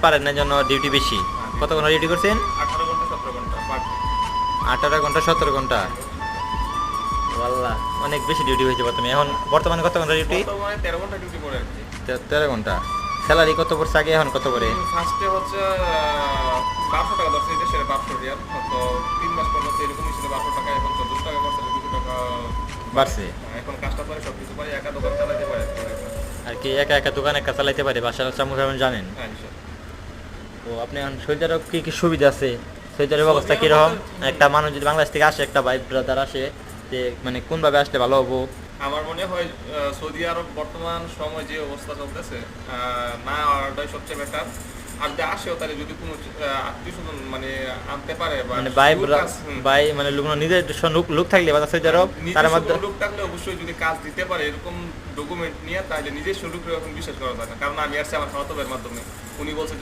পারেন না জন্য ডিউটি বেশি। কত ঘন্টা ডিউটি করছেন? 18 ঘন্টা 17 ঘন্টা পার ডে। 18 ঘন্টা 17 ঘন্টা। ওয়াল্লাহ, অনেক বেশি ডিউটি হয়েছে বর্তমানে কত ঘন্টা ডিউটি? বর্তমানে 13 ঘন্টা ডিউটি করে আর কি। 13 ঘন্টা। স্যালারি কত পড়ছে আগে, এখন কত করে? ফার্স্টে হচ্ছে 1200 টাকা ধরছে, দেশের 1200 রিয়াল। তো 3 মাস পর্যন্ত এরকমই ছিল 1200 টাকা, এখন 1400 টাকা করছে, 200 টাকা বাড়ছে এখন কাজটা করে সবকিছু পারে, একা দোকান চালাতে পারে আর কি, একা একা দোকান একা চালাইতে পারে, বাসার চামচ জানেন। হ্যাঁ ইনশাআল্লাহ। তো আপনি এখন সৌদি আরব কি কি সুবিধা আছে, সৌদি আরবের অবস্থা কিরকম? একটা মানুষ যদি বাংলাদেশ থেকে আসে, একটা ভাই ব্রাদার আসে, যে মানে কোনভাবে আসলে ভালো হবো? আমার মনে হয় সৌদি আরব বর্তমান সময় যে অবস্থা চলতেছে, না আওয়াটাই সবচেয়ে বেটার। আর যদি আসেও তাহলে যদি কোনো আত্মীয় স্বজন মানে আনতে পারে বা মানে ভাই মানে নিজের লোক থাকলে বা সৌদি আরব তার মধ্যে লোক থাকলে অবশ্যই যদি কাজ দিতে পারে এরকম ডকুমেন্ট নিয়ে, তাহলে নিজস্ব লোকের এখন বিশ্বাস করা যায় না। কারণ আমি আসছি আমার খালাতো ভাইয়ের মাধ্যমে, উনি বলছে